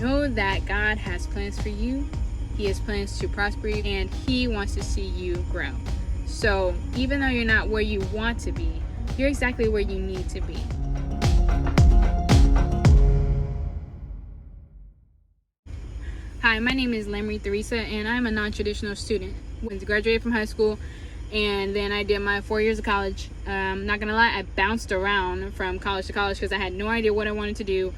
Know that God has plans for you. He has plans to prosper you, and He wants to see you grow. So even though you're not where you want to be, you're exactly where you need to be. Hi, my name is Lamary Thressa, and I'm a non-traditional student. I graduated from high school, and then I did my 4 years of college. Not gonna lie, I bounced around from college to college because I had no idea what I wanted to do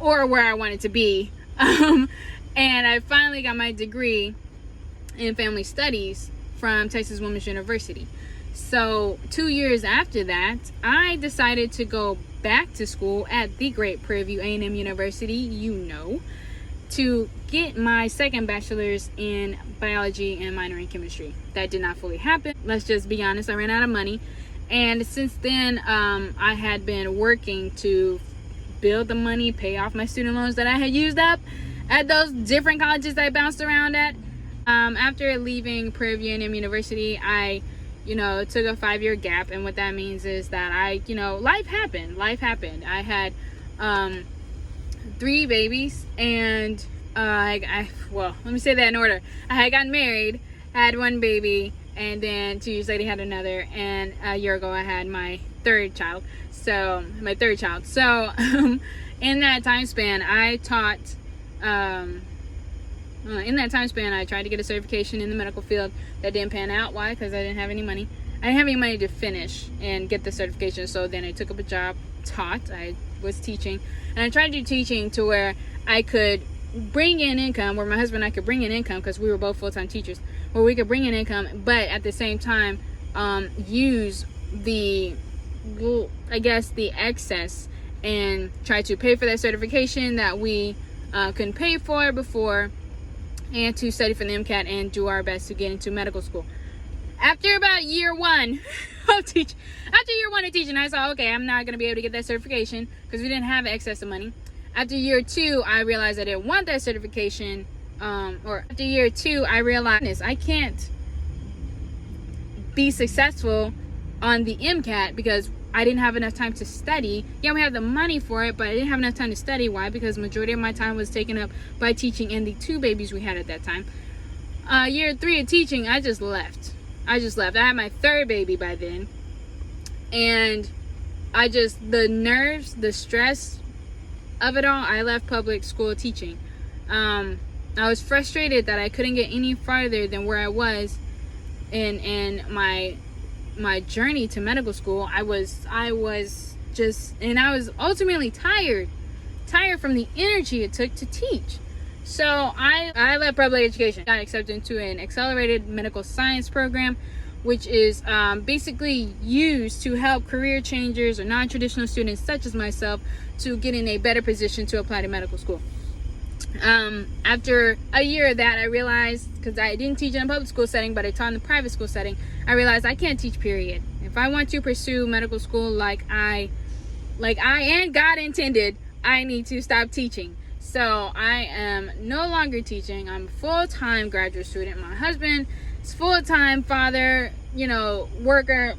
or where I wanted to be. And I finally got my degree in family studies from Texas Women's University. So 2 years after that, I decided to go back to school at the great Prairie View A&M University, to get my second bachelor's in biology and minor in chemistry. That did not fully happen. Let's just be honest, I ran out of money. And since then, I had been working to build the money, pay off my student loans that I had used up at those different colleges I bounced around at. After leaving Prairie View A&M University, I took a 5-year gap, and what that means is that life happened. I had 3 babies, and let me say that in order. I had gotten married, had 1 baby, and then 2 years later had another, and a year ago I had my third child. So in that time span, I taught. In that time span, I tried to get a certification in the medical field. That didn't pan out. Why? Because I didn't have any money. I didn't have any money to finish and get the certification. So then I took up a job, taught. I was teaching. And I tried to do teaching to where I could bring in income, where my husband and I could bring in income, because we were both full-time teachers, where we could bring in income, but at the same time, use the excess and try to pay for that certification that we couldn't pay for before, and to study for the MCAT and do our best to get into medical school. After about year 1 of teaching, I saw, okay, I'm not going to be able to get that certification because we didn't have excess of money. After year 2, I realized I didn't want that certification. After year 2, I realized I can't be successful on the MCAT because I didn't have enough time to study. Yeah, we have the money for it, but I didn't have enough time to study. Why? Because the majority of my time was taken up by teaching and the 2 babies we had at that time. Year 3 of teaching, I just left. I had my 3rd baby by then. And the nerves, the stress of it all, I left public school teaching. I was frustrated that I couldn't get any farther than where I was in my journey to medical school. I was ultimately tired from the energy it took to teach. So I left public education, got accepted into an accelerated medical science program, which is basically used to help career changers or non-traditional students such as myself to get in a better position to apply to medical school. After a year of that, I realized, because I didn't teach in a public school setting, but I taught in the private school setting, I realized I can't teach, period. If I want to pursue medical school like I and God intended, I need to stop teaching. So I am no longer teaching. I'm a full-time graduate student. My husband is full-time father, worker,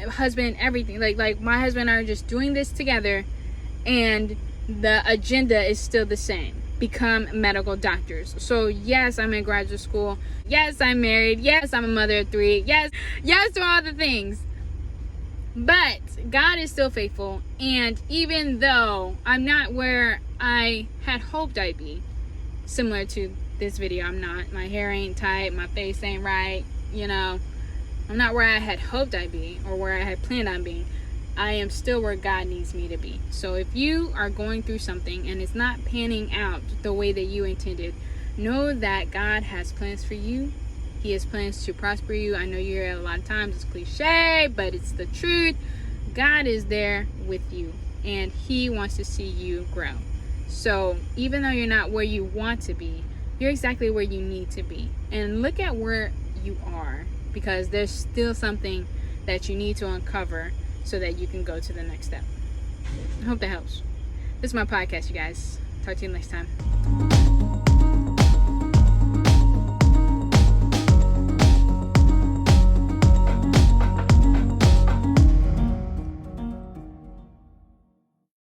husband, everything. Like my husband and I are just doing this together, and the agenda is still the same. Become medical doctors. So yes, I'm in graduate school. Yes, I'm married. Yes, I'm a mother of 3. Yes to all the things. But God is still faithful, and even though I'm not where I had hoped I'd be, similar to this video, I'm not. My hair ain't tight, my face ain't right, I'm not where I had hoped I'd be or where I had planned on being. I am still where God needs me to be. So if you are going through something and it's not panning out the way that you intended, know that God has plans for you. He has plans to prosper you. I know you hear it a lot of times, it's cliche, but it's the truth. God is there with you, and He wants to see you grow. So even though you're not where you want to be, you're exactly where you need to be. And look at where you are, because there's still something that you need to uncover so that you can go to the next step. I hope that helps. This is my podcast, you guys. Talk to you next time.